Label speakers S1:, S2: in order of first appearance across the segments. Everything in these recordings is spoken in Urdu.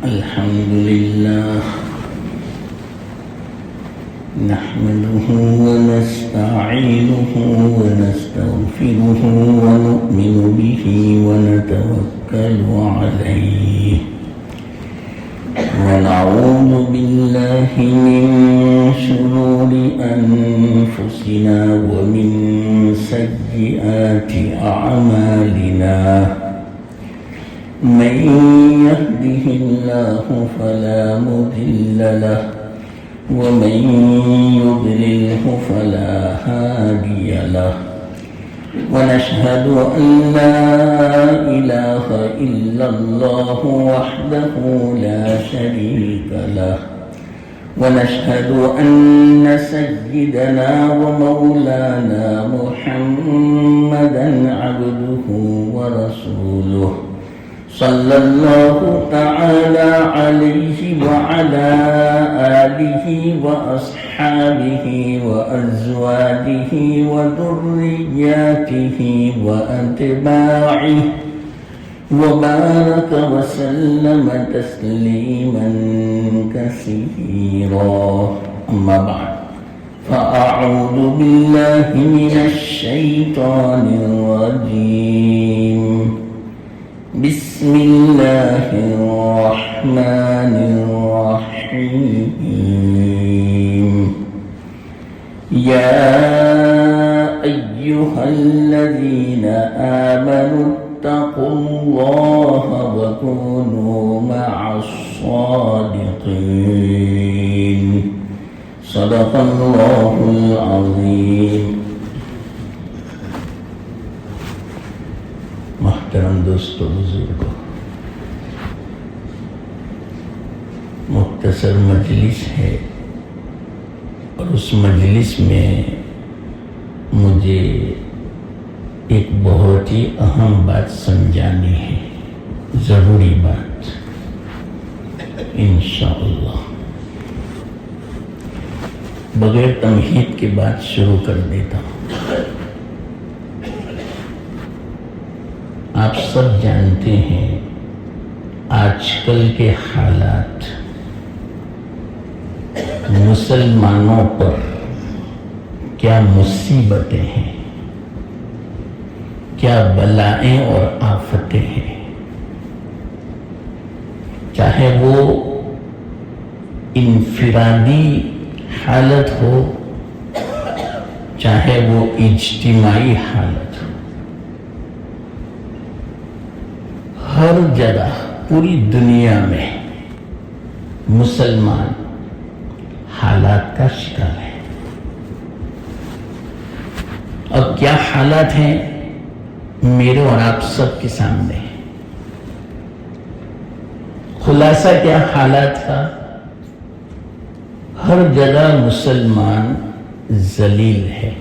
S1: الحمد لله نحمده ونستعينه ونستغفره ونؤمن به ونتوكل عليه ونعوذ بالله من شرور أنفسنا ومن سيئات أعمالنا من يهده الله فلا مضل له ومن يضلله فلا هادي له ونشهد أن لا إله إلا الله وحده لا شريك له ونشهد أن سيدنا ومولانا محمدا عبده ورسوله صلى الله تعالى عليه وعلى آله وأصحابه وأزواجه وذرياته وأتباعه وبارك وسلم تسليما كثيرا أما بعد فأعوذ بالله من الشيطان الرجيم بسم الله الرحمن الرحيم يا أيها الذين آمنوا اتقوا الله وكونوا مع الصادقين صدق الله العظيم. محترم دوستو بزرگو، مختصر مجلس ہے اور اس مجلس میں مجھے ایک بہت ہی اہم بات سمجھانی ہے، ضروری بات، انشاءاللہ. بغیر تمہید کے بات شروع کر دیتا ہوں. آپ سب جانتے ہیں آج کل کے حالات مسلمانوں پر کیا مصیبتیں ہیں، کیا بلائیں اور آفتیں ہیں، چاہے وہ انفرادی حالت ہو چاہے وہ اجتماعی حالت ہو. ہر جگہ پوری دنیا میں مسلمان حالات کا شکار ہے. اب کیا حالات ہیں میرے اور آپ سب کے سامنے؟ خلاصہ کیا حالات کا؟ ہر جگہ مسلمان ذلیل ہے.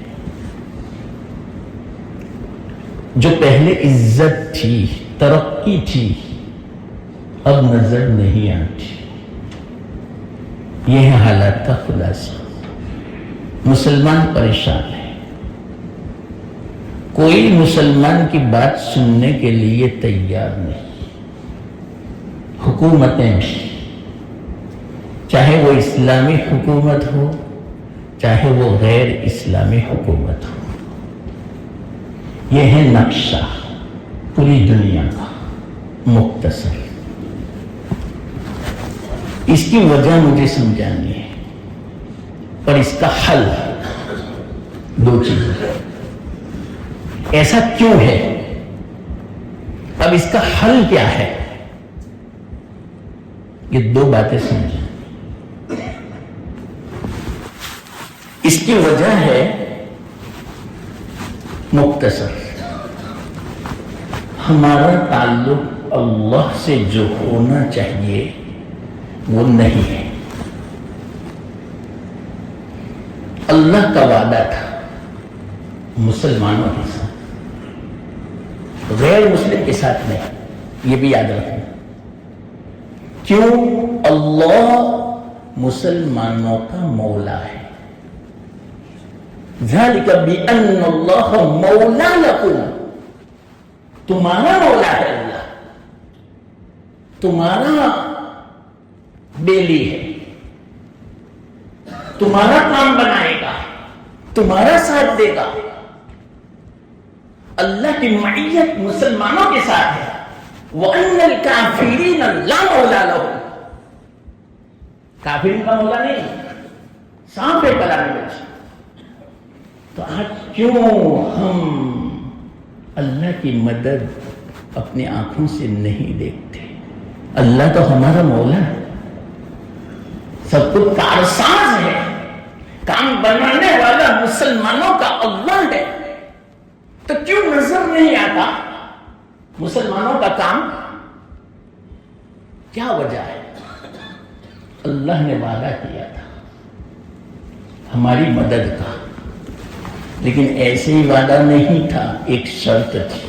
S1: جو پہلے عزت تھی، ترقی تھی، اب نظر نہیں آتی. یہ ہے حالات کا خلاصہ. مسلمان پریشان ہے. کوئی مسلمان کی بات سننے کے لیے تیار نہیں. حکومتیں بھی، چاہے وہ اسلامی حکومت ہو چاہے وہ غیر اسلامی حکومت ہو. یہ ہے نقشہ پوری دنیا کا مختصر. اس کی وجہ مجھے سمجھانی ہے اور اس کا حل دو چیزیں. ایسا کیوں ہے؟ اب اس کا حل کیا ہے؟ یہ دو باتیں سمجھیں. اس کی وجہ ہے مختصر، ہمارا تعلق اللہ سے جو ہونا چاہیے وہ نہیں ہے. اللہ کا وعدہ تھا مسلمانوں کے ساتھ، غیر مسلم کے ساتھ نہیں. یہ بھی یاد رکھنا. کیوں؟ اللہ مسلمانوں کا مولا ہے. ذالک بأن اللہ مولا لکم، تمہارا مولا ہے اللہ، تمہارا بیلی ہے، تمہارا کام بنائے گا، تمہارا ساتھ دے گا. اللہ کی معیت مسلمانوں کے ساتھ ہے. وَأَنَّ الْكَافِرِينَ لَا مَوْلَى لَهُمْ. کافرین کا مولا نہیں، صاف ہے کلام میں. تو آج کیوں ہم اللہ کی مدد اپنی آنکھوں سے نہیں دیکھتے؟ اللہ تو ہمارا مولا ہے، سب کچھ کارساز ہے، کام بنانے والا مسلمانوں کا اللہ ہے. تو کیوں نظر نہیں آتا مسلمانوں کا کام؟ کیا وجہ ہے؟ اللہ نے وعدہ کیا تھا ہماری مدد کا، لیکن ایسے ہی وعدہ نہیں تھا، ایک شرط تھی،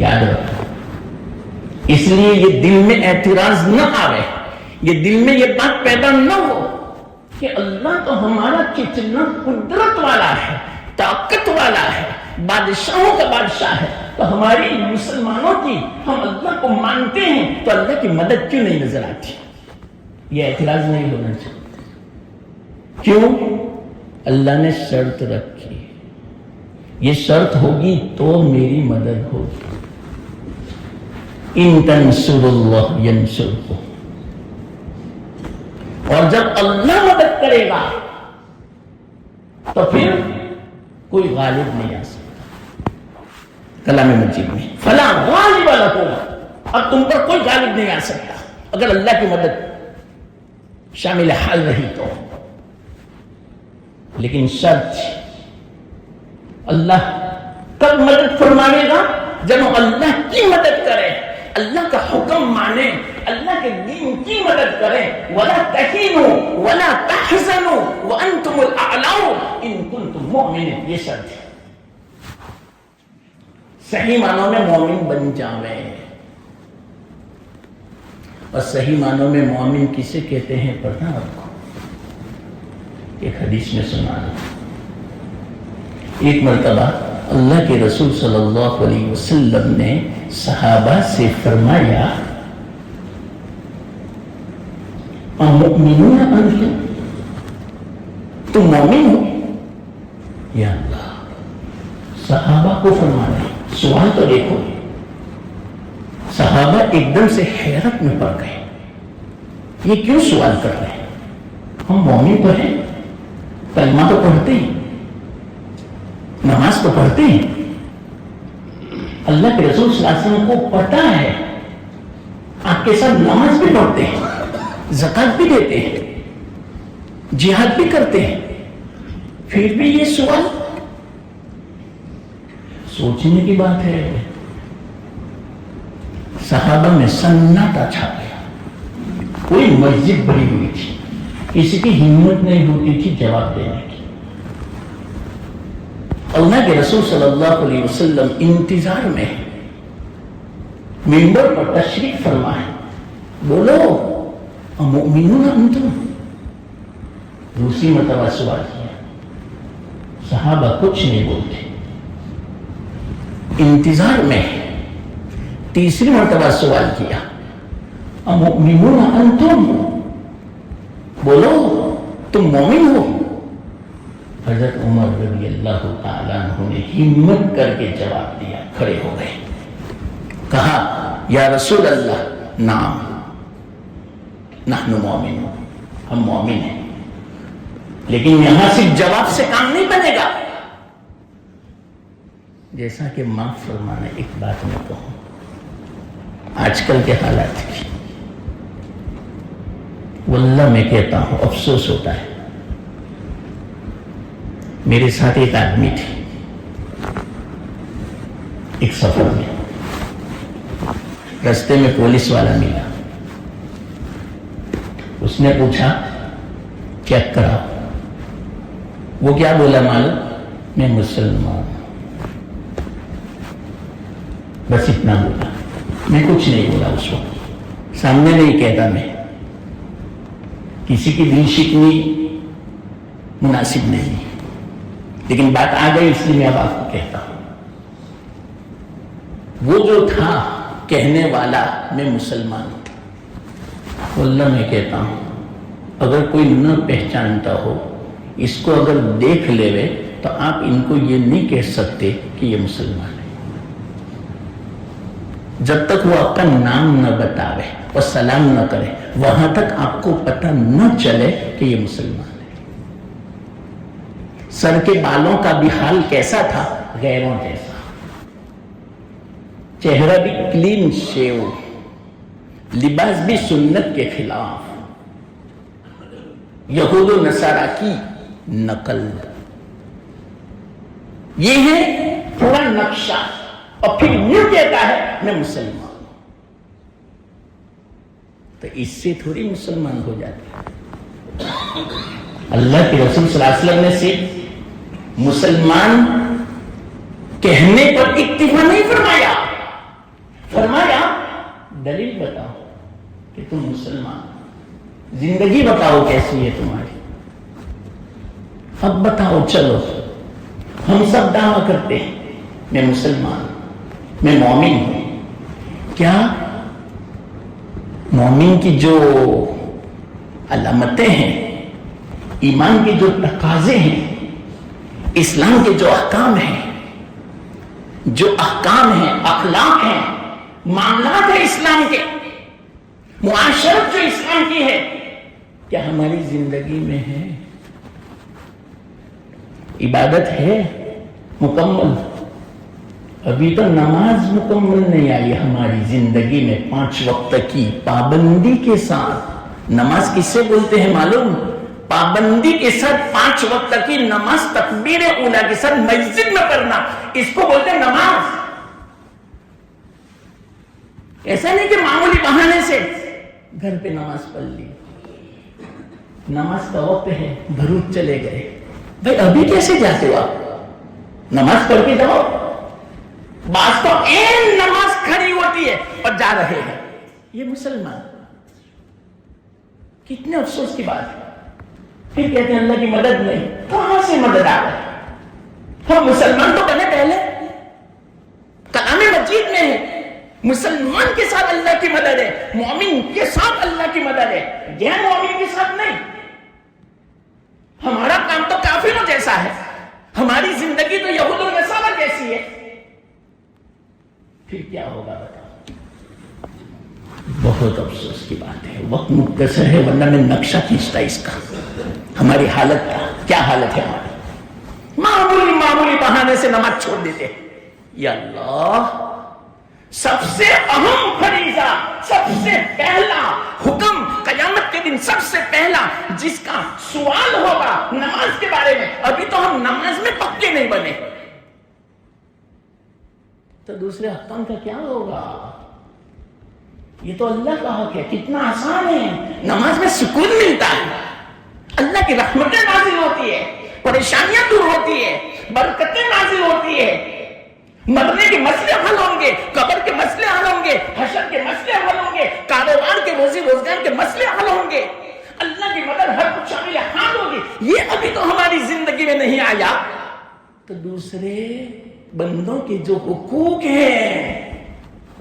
S1: یاد رکھو. اس لیے یہ دل میں اعتراض نہ آئے، یہ دل میں یہ بات پیدا نہ ہو کہ اللہ تو ہمارا کتنا قدرت والا ہے، طاقت والا ہے، بادشاہوں کا بادشاہ ہے، تو ہماری مسلمانوں کی ہم اللہ کو مانتے ہیں تو اللہ کی مدد کیوں نہیں نظر آتی؟ یہ اعتراض نہیں ہونا چاہیے. کیوں؟ اللہ نے شرط رکھی، یہ شرط ہوگی تو میری مدد ہوگی. ان تنصروا اللہ ینصرکم. اور جب اللہ مدد کرے گا تو پھر کوئی غالب نہیں آ سکتا. کلام مجید میں فلا غالب لکم، اب تم پر کوئی غالب نہیں آ سکتا اگر اللہ کی مدد شامل حال رہی تو. لیکن شرط، اللہ کب مدد فرمائے گا؟ جب ہم اللہ کی مدد کریں، اللہ کا حکم مانے، اللہ کے دین کی مدد کریں. وَلَا تَهِنُوا وَلَا تَحْزَنُوا وَأَنْتُمُ الْأَعْلَوْنَ إِن كُنتُم مُؤْمِنِينَ. یہ شرط ہے. صحیح معنوں میں مومن بن جاویں. اور صحیح معنوں میں مومن کسے کہتے ہیں پتہ آپ کو؟ ایک حدیث میں سنا ہے. ایک مرتبہ اللہ کے رسول صلی اللہ علیہ وسلم نے صحابہ سے فرمایا اَمُؤْمِنُونَ أَنْتُمْ، تم مومن ہو؟ یا اللہ، صحابہ کو فرمانا. سوال تو دیکھو، صحابہ ایک دم سے حیرت میں پڑ گئے. یہ کیوں سوال کر رہے ہیں؟ ہم مومن تو ہیں، کلمہ تو پڑھتے ہیں، نماز تو پڑھتے ہیں، اللہ کے رسول صلی اللہ علیہ وسلم کو پتہ ہے آپ کے ساتھ نماز بھی پڑھتے ہیں، زکات بھی دیتے ہیں، جہاد بھی کرتے ہیں، پھر بھی یہ سوال؟ سوچنے کی بات ہے. صحابہ میں سناٹا چھا گیا. کوئی مسجد بڑی ہوئی تھی، کسی کی ہمت نہیں ہوتی تھی جواب دینے کی. اللہ کے رسول صلی اللہ علیہ وسلم انتظار میں منبر پر تشریف فرمائے. بولو اَمُؤْمِنُونَ أَنْتُمْ. دوسری مرتبہ سوال کیا، صحابہ کچھ نہیں بولتے. انتظار میں تیسری مرتبہ سوال کیا، اَمُؤْمِنُونَ أَنْتُمْ، بولو تم مومن ہو؟ حضرت عمر رضی اللہ تعالیٰ عنہ نے ہمت کر کے جواب دیا، کھڑے ہو گئے. کہا یا رسول اللہ نعم نحن مومنون، ہم مومن ہیں. لیکن یہاں صرف جواب سے کام نہیں بنے گا. جیسا کہ معاف فرمانا، ایک بات میں کہوں، آج کل کے حالات کی واللہ میں کہتا ہوں افسوس ہوتا ہے. میرے ساتھ ایک آدمی تھی، ایک سفر میں رستے میں پولیس والا ملا. اس نے پوچھا چیک کرا. وہ کیا بولا معلوم؟ میں مسلمان ہوں. بس اتنا بولا، میں کچھ نہیں بولا. اس وقت سامنے نہیں کہتا، میں کسی کی دل شکنی مناسب نہیں، لیکن بات آ گئی اس لیے میں اب آپ کو کہتا ہوں. وہ جو تھا کہنے والا میں مسلمان ہوں، واللہ میں کہتا ہوں اگر کوئی نہ پہچانتا ہو اس کو اگر دیکھ لے تو آپ ان کو یہ نہیں کہہ سکتے کہ یہ مسلمان ہے جب تک وہ آپ کا نام نہ بتاوے اور سلام نہ کرے وہاں تک آپ کو پتہ نہ چلے کہ یہ مسلمان ہے. سر کے بالوں کا بھی حال کیسا تھا؟ غیروں جیسا. چہرہ بھی کلین شیو، لباس بھی سنت کے خلاف، یہود و نصارہ کی نقل. یہ ہے پورا نقشہ. اور پھر یہ کہتا ہے میں مسلمان ہوں. تو اس سے تھوڑی مسلمان ہو جاتے. اللہ کے رسول صلی اللہ علیہ وسلم نے صرف مسلمان کہنے پر اکتفا نہیں فرمایا، فرمایا دلیل بتاؤ کہ تم مسلمان، زندگی بتاؤ کیسی ہے تمہاری. اب بتاؤ چلو. ہم سب دعویٰ کرتے ہیں میں مسلمان، میں مومن ہوں. کیا مومن کی جو علامتیں ہیں، ایمان کے جو تقاضے ہیں، اسلام کے جو احکام ہیں، اخلاق ہیں، معاملات ہیں اسلام کے، معاشرت جو اسلام کی ہے، کیا ہماری زندگی میں ہے؟ عبادت ہے مکمل؟ ابھی تو نماز مکمل نہیں آئی ہماری زندگی میں 5 وقت کی پابندی کے ساتھ. نماز کس سے بولتے ہیں معلوم؟ پابندی کے ساتھ 5 وقت کی نماز تکبیر اولیٰ کے ساتھ مسجد میں پڑھنا، اس کو بولتے ہیں نماز. ایسا نہیں کہ معمولی بہانے سے گھر پہ نماز پڑھ لی، نماز کا وقت ہے بھروچ چلے گئے. بھائی ابھی کیسے جاتے ہو آپ؟ نماز پڑھ کے جاؤ. بعض تو این نماز کھڑی ہوتی ہے اور جا رہے ہیں. یہ مسلمان. کتنے افسوس کی بات ہے. پھر کہتے ہیں اللہ کی مدد نہیں. کہاں سے مدد آ رہی؟ ہم مسلمان تو بنے پہلے. کلام مجید میں ہے مسلمان کے ساتھ اللہ کی مدد ہے، مومن کے ساتھ اللہ کی مدد ہے، غیر مومن کے ساتھ نہیں. ہمارا کام تو کافروں جیسا ہے، ہماری زندگی تو یہود و نصارہ جیسی ہے. پھر کیا ہوگا بتاؤ؟ بہت افسوس کی بات ہے. وقت مختصر ہے ورنہ میں نقشہ کھینچتا اس کا. ہماری حالت کیا حالت ہے ہماری؟ معمولی بہانے سے نماز چھوڑ دیتے. یا اللہ، سب سے اہم فریضہ، سب سے پہلا حکم قیامت کے دن، سب سے پہلا جس کا سوال ہوگا نماز کے بارے میں. ابھی تو ہم نماز میں پکے نہیں بنے تو دوسرے احکام کا کیا ہوگا؟ یہ تو اللہ کا حق ہے. کتنا آسان ہے. نماز میں سکون ملتا ہے، اللہ کی رحمتیں نازل ہوتی ہے، پریشانیاں دور ہوتی ہے، برکتیں نازل ہوتی ہے. مرنے کے مسئلے حل ہوں گے، قبر کے مسئلے حل ہوں گے، حشر کے مسئلے حل ہوں گے، کاروبار کے روزی روزگار کے مسئلے حل ہوں گے، اللہ کی مدد ہر کچھ شامل حال ہوگی. یہ ابھی تو ہماری زندگی میں نہیں آیا تو دوسرے بندوں کے جو حقوق ہیں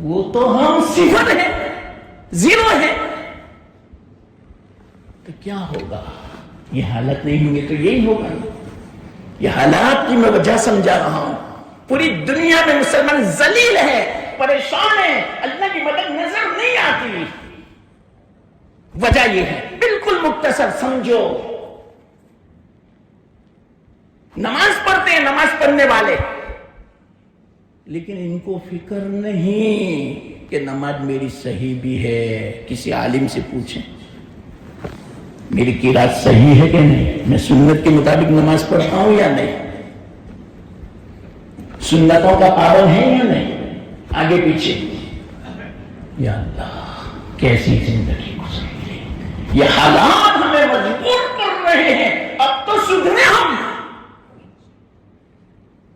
S1: وہ تو ہم صفر ہیں، زیرو ہیں. تو کیا ہوگا؟ یہ حالت نہیں ہوں گے تو یہی ہوگا. یہ حالات کی میں وجہ سمجھا رہا ہوں. پوری دنیا میں مسلمان ذلیل ہے، پریشان ہے، اللہ کی مدد نظر نہیں آتی. وجہ یہ ہے، بالکل مختصر سمجھو. نماز پڑھتے ہیں نماز پڑھنے والے، لیکن ان کو فکر نہیں کہ نماز میری صحیح بھی ہے. کسی عالم سے پوچھیں میری قرات صحیح ہے کہ نہیں، میں سنت کے مطابق نماز پڑھتا ہوں یا نہیں، سنتوں کا پابند ہے یا نہیں، آگے پیچھے. یا اللہ کیسی زندگی گزر رہی. یہ حالات ہمیں مجبور کر رہے ہیں اب تو سدھرے ہم،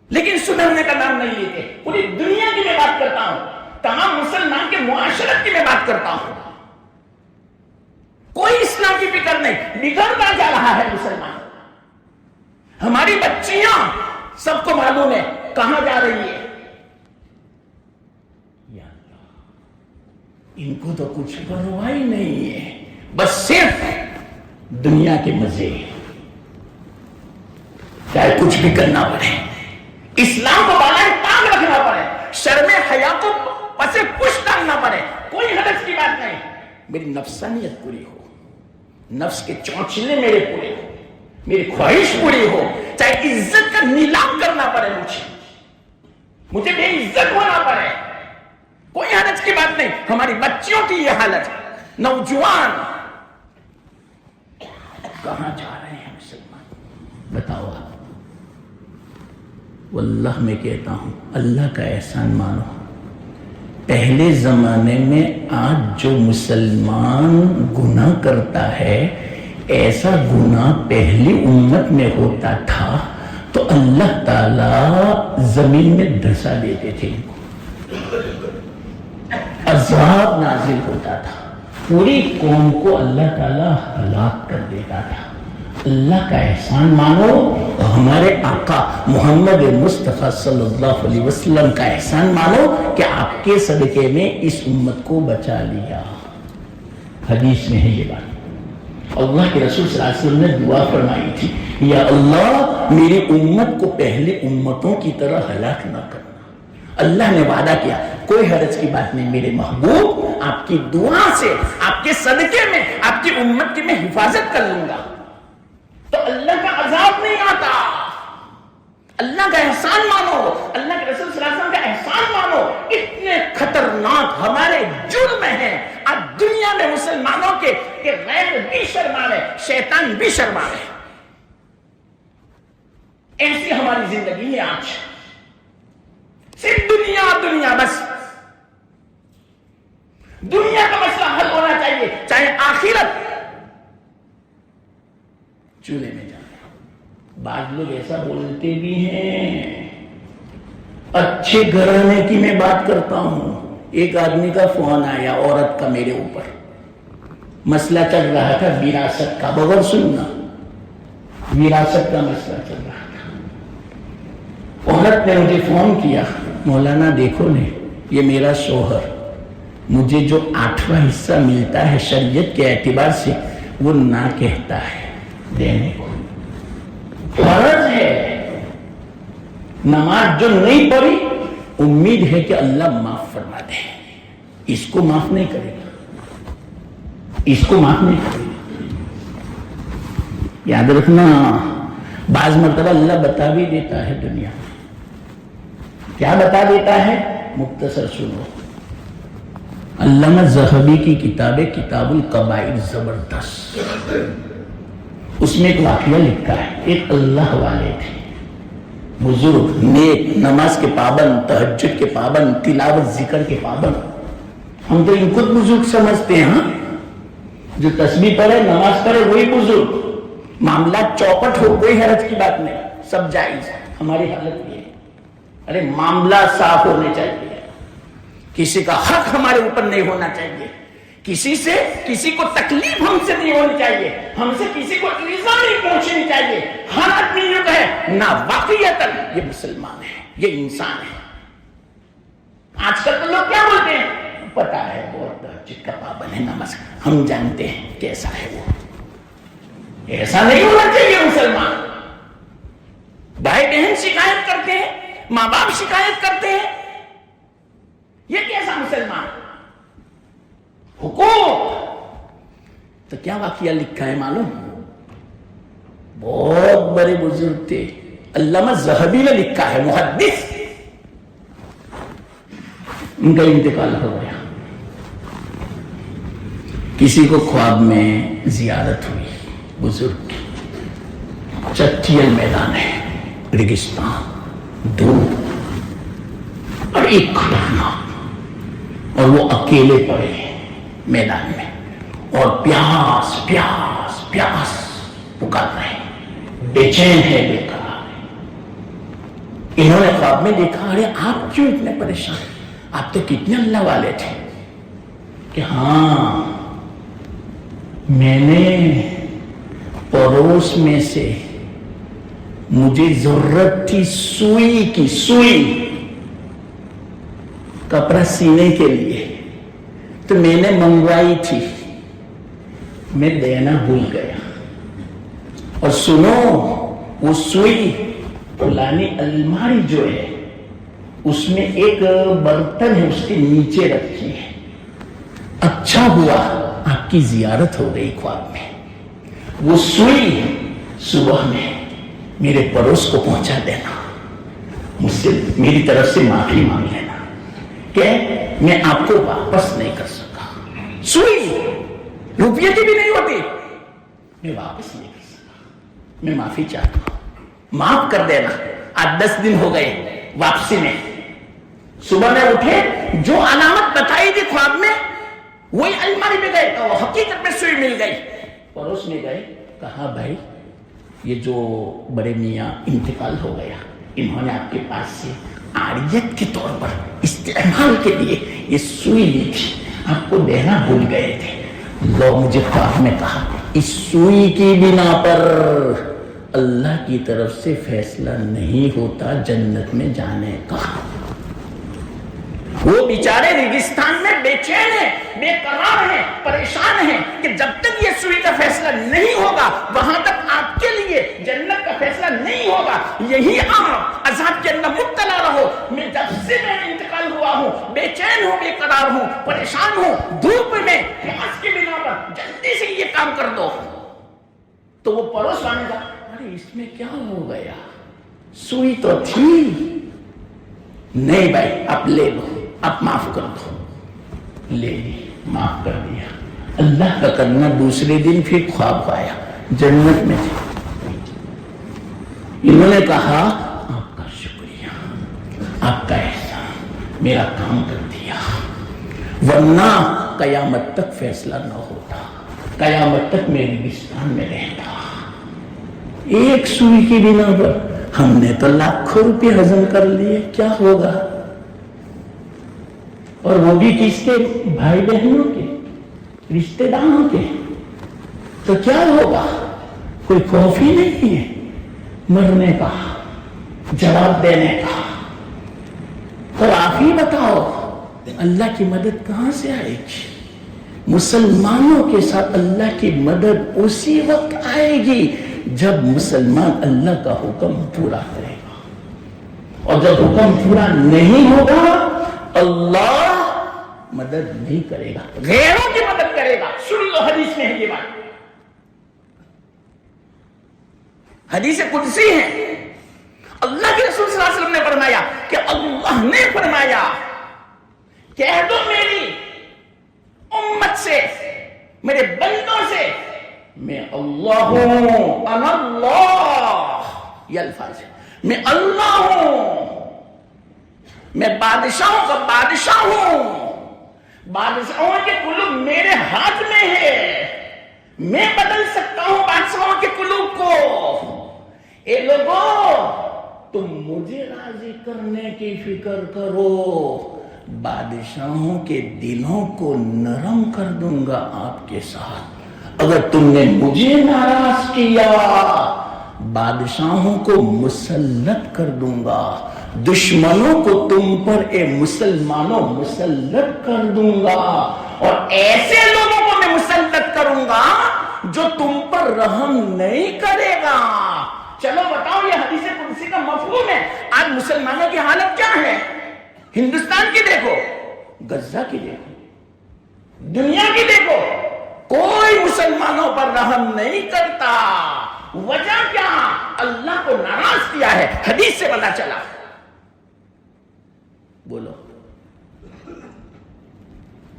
S1: لیکن سدھرنے کا نام نہیں لیتے. پوری دنیا کی میں بات کرتا ہوں، تمام مسلمان کے معاشرت کی میں بات کرتا ہوں. کوئی اسلام کی فکر نہیں، بگڑتا جا رہا ہے مسلمان. ہماری بچیاں سب کو معلوم ہے کہاں جا رہی ہے. یا اللہ، ان کو تو کچھ پرواہ ہی نہیں ہے. بس صرف دنیا کے مزے، چاہے کچھ بھی کرنا پڑے، اسلام کو بالائے طاق رکھنا پڑے، شرم حیا کو پسے پش ڈالنا پڑے، کوئی حرج کی بات نہیں، میری نفسانیت پوری ہو، نفس کے چونچلے میرے پورے ہو، میری خواہش پوری ہو، چاہے عزت کا نیلام کرنا پڑے، مجھے بے عزت ہونا پڑے، کوئی حرج کی بات نہیں۔ ہماری بچیوں کی یہ حالت، نوجوان کہاں جا رہے ہیں مسلمان؟ بتاؤ آپ۔ واللہ میں کہتا ہوں، اللہ کا احسان مانو، پہلے زمانے میں آج جو مسلمان گناہ کرتا ہے، ایسا گناہ پہلی امت میں ہوتا تھا تو اللہ تعالی زمین میں دھسا دیتے تھے، عذاب نازل ہوتا تھا، پوری قوم کو اللہ تعالی ہلاک کر دیتا تھا۔ اللہ کا احسان مانو، ہمارے آقا محمد مصطفیٰ صلی اللہ علیہ وسلم کا احسان مانو کہ آپ کے صدقے میں اس امت کو بچا لیا۔ حدیث میں ہے یہ بات، اللہ کے رسول صلی اللہ علیہ وسلم نے دعا فرمائی تھی، یا اللہ میری امت کو پہلی امتوں کی طرح ہلاک نہ کرنا۔ اللہ نے وعدہ کیا، کوئی حرج کی بات نہیں میرے محبوب، آپ کی دعا سے، آپ کے صدقے میں آپ کی امت کی میں حفاظت کر لوں گا، تو اللہ کا عذاب نہیں آتا۔ اللہ کا احسان مانو، اللہ کے رسول صلی اللہ علیہ وسلم کا احسان مانو۔ اتنے خطرناک ہمارے جرم ہیں آج دنیا میں مسلمانوں کے کہ غیر بھی شرما رہے، شیطان بھی شرما رہے۔ ایسی ہماری زندگی ہے آج، صرف دنیا دنیا، بس دنیا کا مسئلہ حل ہونا چاہیے، چاہے آخرت چولہے میں جانا۔ بعض لوگ ایسا بولتے بھی ہیں، اچھے گھرانے کی میں بات کرتا ہوں، ایک آدمی کا فون آیا عورت کا میرے اوپر، مسئلہ چل رہا تھا وراثت کا، بغیر سننا، وراثت کا مسئلہ چل رہا تھا۔ عورت نے مجھے فون کیا، مولانا دیکھو نے، یہ میرا شوہر، مجھے جو 8واں حصہ ملتا ہے شریعت کے اعتبار سے وہ نہ کہتا ہے دینے کو، فرض ہے، نماز جو نہیں پڑھی امید ہے کہ اللہ معاف فرما دے، اس کو معاف نہیں کرے گا، اس کو معاف نہیں کرے گا۔ یاد رکھنا، بعض مرتبہ اللہ بتا بھی دیتا ہے دنیا میں، کیا بتا دیتا ہے؟ مختصر سنو، علامہ ذہبی کی کتاب ہے کتاب الکبائر، زبردست، اس میں ایک واقعہ لکھا ہے، ایک اللہ والے تھے، بزرگ، نیک، نماز کے پابند، تہجد کے پابند، تلاوت ذکر کے پابند۔ ہم تو ان کو بزرگ سمجھتے ہیں، جو تسبیح پڑھے نماز پڑھے وہی بزرگ، معاملات چوپٹ ہو کوئی حرج کی بات نہیں، سب جائز۔ ہماری حالت یہ ہے، ارے معاملہ صاف ہونے چاہیے، کسی کا حق ہمارے اوپر نہیں ہونا چاہیے، کسی سے کسی کو تکلیف ہم سے نہیں ہونی چاہیے، ہم سے کسی کو ایذا نہیں پہنچنی چاہیے۔ ہر آدمی یہ کہے نا واقعیتاً یہ مسلمان ہے، یہ انسان ہے۔ آج کل تو لوگ کیا بولتے ہیں، پتا ہے بہت تہجد کا پابند ہے، نماز، ہم جانتے ہیں کیسا ہے وہ۔ ایسا نہیں ہونا چاہیے مسلمان۔ بھائی بہن شکایت کرتے ہیں، ماں باپ شکایت کرتے ہیں، یہ کیسا مسلمان؟ حقوق تو کیا واقعہ لکھا ہے معلوم؟ بہت بڑے بزرگ تھے، علامہ ذہبی نے لکھا ہے، محدث، ان کا انتقال ہو گیا۔ کسی کو خواب میں زیارت ہوئی بزرگ کی، چٹیل میدان ہے، ریگستان، دھوپ، اور ایک خطرناک، اور وہ اکیلے پڑے میدان میں، اور پیاس پیاس پیاس پکار رہے، بے چین ہے، بے قرار ہے۔ انہوں نے خواب میں دیکھا، ارے آپ کیوں اتنے پریشان، آپ تو کتنے اللہ والے تھے، کہ ہاں میں نے پڑوس میں سے، مجھے ضرورت تھی سوئی کی، سوئی کپڑا سینے کے لیے، تو میں نے منگوائی تھی، میں دینا بھول گیا. اور سنو, وہ سوئی پرانی الماری جو ہے اس میں ایک برتن ہے, اس کے نیچے رکھی ہے. اچھا ہوا آپ کی زیارت ہو گئی خواب میں. وہ سوئی صبح میں میرے پڑوس کو پہنچا دینا, مجھ سے میری طرف سے معافی مانگ لینا کہ میں آپ کو واپس نہیں کر سکا. سوئی روپیے کی بھی نہیں ہوتی, میں واپس نہیں کر سکا, میں معافی چاہتا ہوں, معاف کر دینا. آج 10 دن ہو گئے واپسی میں. صبح میں اٹھے, جو علامت بتائی تھی خواب میں وہی الماری میں گئے, تو حقیقت میں سوئی مل گئی. پڑوس میں گئے, کہا بھائی یہ جو بڑے میاں انتقال ہو گیا, انہوں نے آپ کے پاس سے عاریت کے طور پر استعمال کے لیے یہ سوئی لی تھی, آپ کو دینا بھول گئے تھے. لوگ مجھے خواب میں کہا اس سوئی کی بنا پر اللہ کی طرف سے فیصلہ نہیں ہوتا جنت میں جانے کا. وہ بیچارے ریگستان میں بے چین ہیں, بے قرار ہیں, پریشان ہیں کہ جب تک یہ سوئی کا فیصلہ نہیں ہوگا وہاں تک آپ کے لیے جنت کا فیصلہ نہیں ہوگا. یہی آپ عذاب کے اندر مبتلا رہو. میں جب سے میں انتقال ہوا ہوں بے چین ہوں, بے قرار ہوں, پریشان ہوں, دھوپ میں پیاس کی بنا پر جلدی سے یہ کام کر دو. تو وہ پڑوس والے کا, ارے اس میں کیا ہو گیا, سوئی تو تھی. نہیں بھائی آپ لے لو, آپ معاف کر دو. لے لی, معاف کر دیا. اللہ کا کرنا دوسرے دن پھر خواب آیا, جنت میں تھے. انہوں نے کہا آپ کا شکریہ, آپ کا احسان, میرا کام کر دیا, ورنہ قیامت تک فیصلہ نہ ہوتا, قیامت تک میں ریگستان میں رہتا. ایک سوئی کی بنا پر ہم نے تو لاکھوں روپے ہضم کر لیے, کیا ہوگا؟ اور وہ بھی کس کے, بھائی بہنوں کے, رشتہ داروں کے. تو کیا ہوگا؟ کوئی خوف ہی نہیں ہے مرنے کا, جواب دینے کا. اور آپ ہی بتاؤ اللہ کی مدد کہاں سے آئے گی؟ مسلمانوں کے ساتھ اللہ کی مدد اسی وقت آئے گی جب مسلمان اللہ کا حکم پورا کرے گا. اور جب حکم پورا نہیں ہوگا اللہ مدد نہیں کرے گا, غیروں کی مدد کرے گا. سن لو, حدیث میں ہے یہ بات, حدیث قدسی ہے. اللہ کے رسول صلی اللہ علیہ وسلم نے فرمایا کہ اللہ نے فرمایا کہہ دو میری امت سے, میرے بندوں سے, میں اللہ ہوں, انا اللہ. یہ الفاظ ہے, میں اللہ ہوں, میں بادشاہوں کا بادشاہ ہوں, بادشاہوں کے قلوب میرے ہاتھ میں ہے, میں بدل سکتا ہوں بادشاہوں کے قلوب کو. اے لوگوں تم مجھے راضی کرنے کی فکر کرو, بادشاہوں کے دلوں کو نرم کر دوں گا آپ کے ساتھ. اگر تم نے مجھے ناراض کیا بادشاہوں کو مسلط کر دوں گا, دشمنوں کو تم پر اے مسلمانوں مسلط کر دوں گا, اور ایسے لوگوں کو میں مسلط کروں گا جو تم پر رحم نہیں کرے گا. چلو بتاؤ, یہ حدیث قدسی کا مفہوم ہے. آج مسلمانوں کی حالت کیا ہے؟ ہندوستان کی دیکھو, غزہ کی دیکھو, دنیا کی دیکھو, کوئی مسلمانوں پر رحم نہیں کرتا. وجہ کیا؟ اللہ کو ناراض کیا ہے. حدیث سے پتہ چلا. بولو.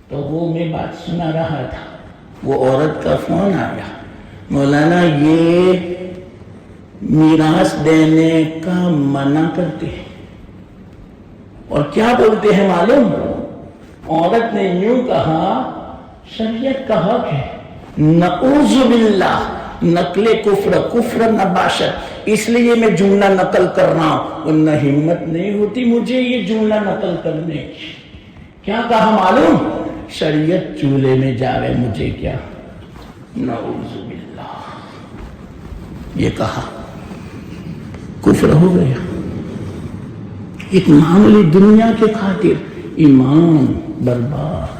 S1: تو وہ میں بات سنا رہا تھا, وہ عورت کا فون آیا, مولانا یہ میراث دینے کا منع کرتے ہیں. اور کیا بولتے ہیں معلوم؟ عورت نے یوں کہا, شریعت کا حق ہے, نعوذ باللہ, نقل کفر نباشت, اس لیے میں جملہ نقل کر رہا ہوں, ورنہ ہمت نہیں ہوتی مجھے یہ جملہ نقل کرنے کی. کیا کہا معلوم؟ شریعت چولہے میں جاوے, مجھے کیا, نعوذ باللہ, یہ کہا. کفر ہو گیا. ایک معمولی دنیا کے خاطر ایمان برباد,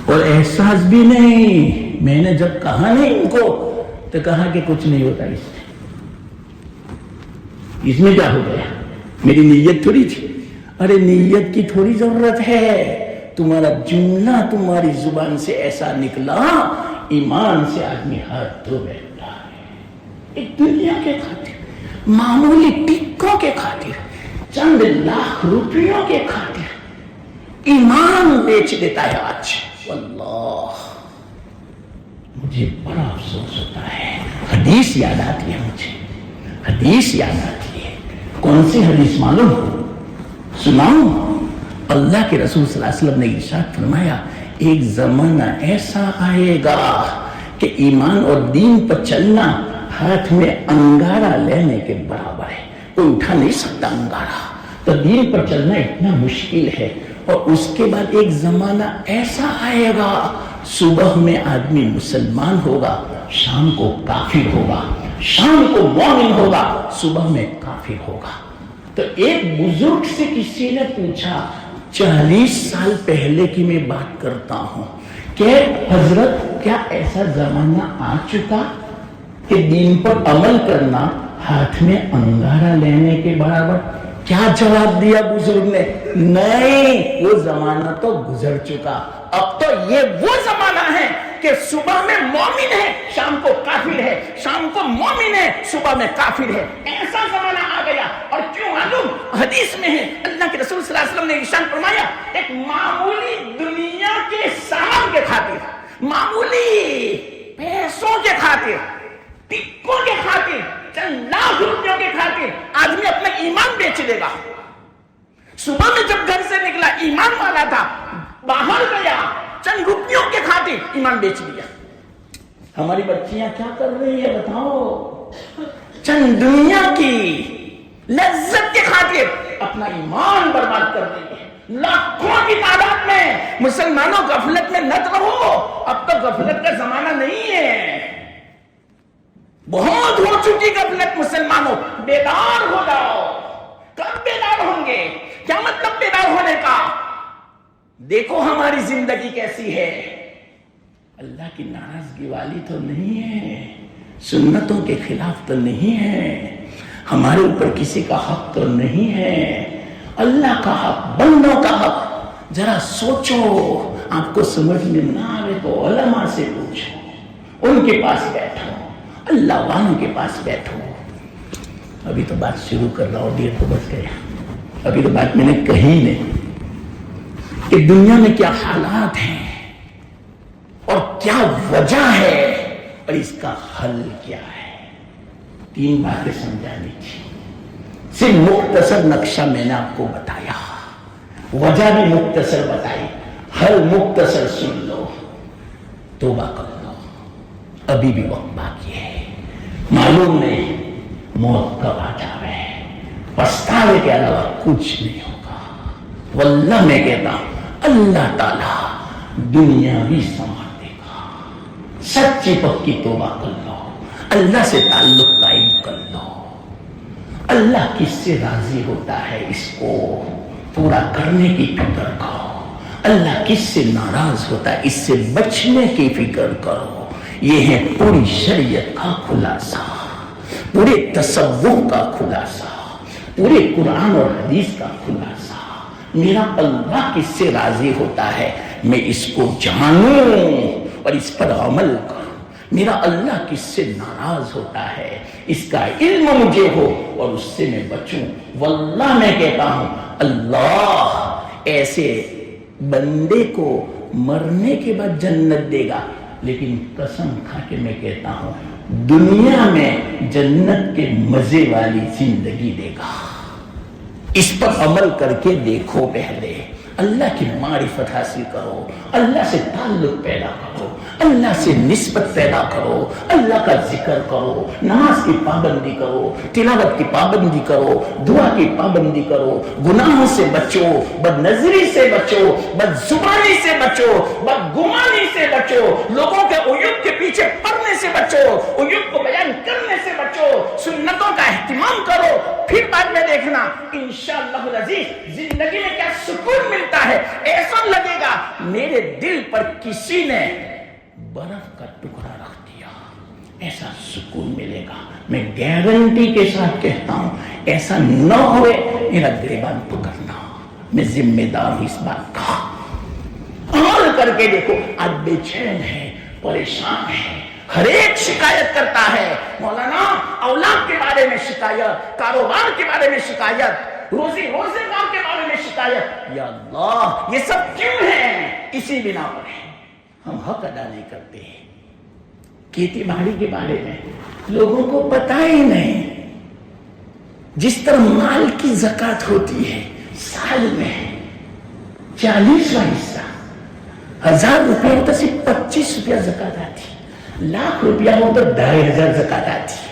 S1: اور احساس بھی نہیں, میں نے جب کہا نہیں ان کو تو کہا کہ کچھ نہیں ہوتا اس میں کیا ہو گیا، میری نیت تھوڑی تھی. ارے نیت کی تھوڑی ضرورت ہے، تمہارا جملہ تمہاری زبان سے ایسا نکلا، ایمان سے آدمی ہاتھ دھو بیٹھتا ہے. ایک دنیا کے خاطر، معمولی ٹکوں کے خاطر، چند لاکھ روپیوں کے خاطر ایمان بیچ دیتا ہے آج. واللہ مجھے بڑا افسوس ہوتا ہے. حدیث یاد آتی ہے مجھے، حدیث یاد آتی ہے. کون سی حدیث معلوم ہو؟ سناؤں؟ اللہ کے رسول صلی اللہ علیہ وسلم نے ارشاد فرمایا ایک زمانہ ایسا آئے گا کہ ایمان اور دین پر چلنا ہاتھ میں انگارہ لینے کے برابر ہے. کوئی اٹھا نہیں سکتا انگارہ، تو دین پر چلنا اتنا مشکل ہے. اور اس کے بعد ایک زمانہ ایسا آئے گا صبح میں آدمی مسلمان ہوگا، شام کو کافر ہوگا، شام کو مومن ہوگا، صبح میں کافر ہوگا. تو ایک بزرگ سے کسی نے پوچھا 40 سال پہلے کی میں بات کرتا ہوں کہ حضرت کیا ایسا زمانہ آ چکا کہ دین پر عمل کرنا ہاتھ میں انگارہ لینے کے برابر؟ کیا جواب دیا بزرگ نے؟ نہیں، وہ زمانہ تو گزر چکا. اب تو یہ وہ زمانہ ہے کہ صبح میں مومن ہے، شام کو کافر ہے، شام کو مومن ہے، صبح میں کافر ہے. ایسا زمانہ آ گیا. اور کیوں معلوم؟ حدیث میں ہے، اللہ کے رسول صلی اللہ علیہ وسلم نے ارشاد فرمایا ایک معمولی دنیا کے سامان کے خاطر، معمولی پیسوں کے خاطر، ٹکوں کے خاطر، چند لاکھ روپیوں کے خاطر آدمی اپنا ایمان بیچ لے گا. صبح میں جب گھر سے نکلا ایمان والا تھا، باہر گیا چند روپیوں کے خاطر ایمان بیچ لیا. ہماری بچیاں کیا کر رہی ہے بتاؤ؟ چند دنیا کی لذت کے خاطر اپنا ایمان برباد کر رہی ہے. لاکھوں کی تعداد میں مسلمانوں غفلت میں نہ رہو. اب تو غفلت کا زمانہ نہیں ہے، بہت ہو چکی غفلت. مسلمانوں بیدار ہو جاؤ. کب بیدار ہوں گے؟ کیا مطلب بیدار ہونے کا؟ دیکھو ہماری زندگی کیسی ہے. اللہ کی ناراضگی والی تو نہیں ہے، سنتوں کے خلاف تو نہیں ہے، ہمارے اوپر کسی کا حق تو نہیں ہے. اللہ کا حق، بندوں کا حق. ذرا سوچو. آپ کو سمجھ میں نہ آئے تو علماء سے پوچھو، ان کے پاس بیٹھو، اللہ والوں کے پاس بیٹھو. ابھی تو بات شروع کر رہا ہوں، دیر تو بچ گیا. ابھی تو بات میں نے کہی نہیں کہ دنیا میں کیا حالات ہیں اور کیا وجہ ہے اور اس کا حل کیا ہے. 3 باتیں سمجھانی تھی. صرف مختصر نقشہ میں نے آپ کو بتایا، وجہ بھی مختصر بتائی، حل مختصر سن لو، توبہ کر لو. ابھی بھی وقت باقی ہے. معلوم نہیں موت کب آ جاوے. پچھتاوے کے علاوہ کچھ نہیں ہوگا. واللہ میں کہتا ہوں اللہ تعالی دنیا بھی سنوار دے گا. سچی پکی توبہ کر لو، اللہ سے تعلق قائم کر لو. اللہ کس سے راضی ہوتا ہے اس کو پورا کرنے کی فکر کرو. اللہ کس سے ناراض ہوتا ہے اس سے بچنے کی فکر کرو. یہ ہے پوری شریعت کا خلاصہ، پورے تصوف کا خلاصہ، پورے قرآن اور حدیث کا خلاصہ. میرا اللہ کس سے راضی ہوتا ہے میں اس کو جانوں اور اس پر عمل کروں. میرا اللہ کس سے ناراض ہوتا ہے اس کا علم مجھے ہو اور اس سے میں بچوں. واللہ میں کہتا ہوں اللہ ایسے بندے کو مرنے کے بعد جنت دے گا، لیکن قسم کھا کے میں کہتا ہوں دنیا میں جنت کے مزے والی زندگی دے گا. اس پر عمل کر کے دیکھو. پہلے اللہ کی معرفت حاصل کرو، اللہ سے تعلق پیدا کرو، اللہ سے نسبت پیدا کرو، اللہ کا ذکر کرو، نماز کی پابندی کرو، تلاوت کی پابندی کرو، دعا کی پابندی کرو، گناہوں سے بچو، بد نظری سے بچو، بد زبانی سے بچو، بد گمانی سے بچو، لوگوں کے عیوب کے پیچھے پڑنے سے بچو، عیوب کو بیان کرنے سے بچو، سنتوں کا اہتمام کرو. پھر بعد میں دیکھنا انشاءاللہ العزیز زندگی میں کیا سکون ملتا ہے. ایسا لگے گا میرے دل پر کسی نے برف کا ٹکڑا رکھ دیا، ایسا سکون ملے گا۔ میں گارنٹی کے ساتھ کہتا ہوں ایسا نہ ہوئے، میرا گریبان پکڑنا، میں ذمہ دار ہوں اس بات کا۔ عمل کر کے دیکھو، آج بے چین ہے، پریشان ہے، ہر ایک شکایت کرتا ہے، مولانا اولاد کے بارے میں شکایت، کاروبار کے بارے میں شکایت، روزگار کے بارے میں شکایت۔ یا اللہ یہ سب کیوں ہے؟ اسی بنا پر ہے، ہم حق ادا نہیں کرتے۔ کھیتی باڑی کے بارے میں لوگوں کو پتہ ہی نہیں، جس طرح مال کی زکوٰۃ ہوتی ہے، سال میں 40واں حصہ، 1000 روپیہ ہو تو صرف 25 روپیہ زکوٰۃ آتی، لاکھ روپیہ ہو تو 2500 زکوٰۃ آتی۔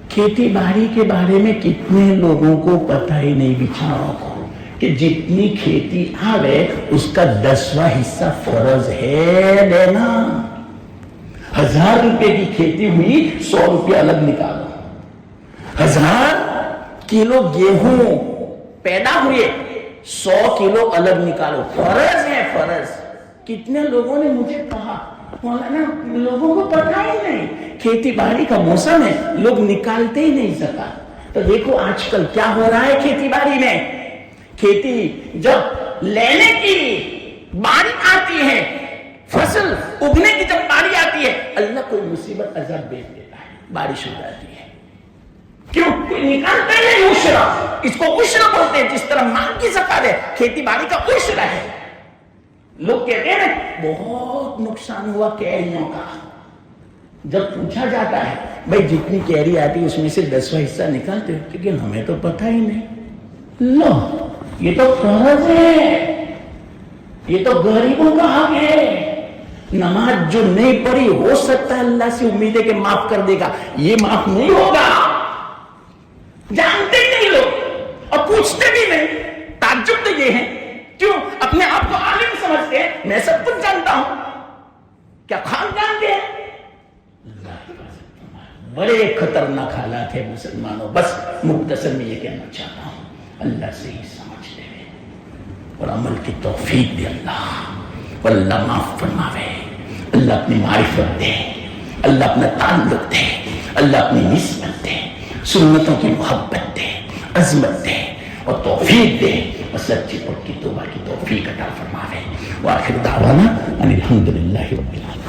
S1: کھیتی باڑی کے بارے میں کتنے لوگوں کو پتہ ہی نہیں بیچاروں کو کہ جتنی کھیتی آوے اس کا 10واں حصہ فرض ہے لینا۔ 1000 روپے کی کھیتی ہوئی، 100 روپے الگ نکالو۔ 1000 کلو گیہوں پیدا ہوئے، 100 کلو الگ نکالو، فرض ہے فرض۔ کتنے لوگوں نے مجھے کہا مولانا لوگوں کو پتہ ہی نہیں، کھیتی باڑی کا موسم ہے، لوگ نکالتے ہی نہیں زکوٰۃ۔ تو دیکھو آج کل کیا ہو رہا ہے کھیتی باڑی میں، کھیتی جب لینے کی باری آتی ہے، فصل اگنے کی جب باری آتی ہے، اللہ کوئی مصیبت عذاب بھیج دیتا ہے، بارش ہو جاتی ہے۔ کیوں؟ کوئی نکالتا ہی نہیں عشرہ، اس کو عشرہ بولتے ہیں، جس طرح مال کی زکوٰۃ ہے، کھیتی باڑی کا عشرہ ہے۔ لوگ کہتے ہیں بہت نقصان ہوا کیریوں کا، جب پوچھا جاتا ہے بھائی جتنی کیری آتی اس میں سے 10واں حصہ نکالتے ہو، لیکن ہمیں تو پتہ ہی نہیں۔ لو یہ تو فرض ہے، یہ تو غریبوں کا حق ہے۔ نماز جو نہیں پڑھی ہو سکتا ہے اللہ سے امید ہے کہ معاف کر دے گا، یہ معاف نہیں ہوگا۔ جانتے ہی نہیں لوگ اور پوچھتے بھی نہیں۔ تعجب تو یہ ہے، کیوں اپنے آپ کو عالم سمجھتے ہیں، میں سب کچھ جانتا ہوں، کیا خان جانتے ہیں؟ بڑے خطرناک حالات ہے مسلمانوں۔ بس مختصر میں یہ کہنا چاہتا ہوں، اللہ سے ہی سمجھتے ہوئے اور عمل کی توفیق دے اللہ، اور اللہ معاف فرماوے، اللہ اپنی معرفت دے، اللہ اپنا تعلق دے، اللہ اپنی نسبت دے، سنتوں کی محبت دے، عظمت دے اور توفیق دے، اور سچی پکی توبہ کی توفیق عطا فرماوے۔ وآخر دعوانا ان الحمد للہ رب العالمین۔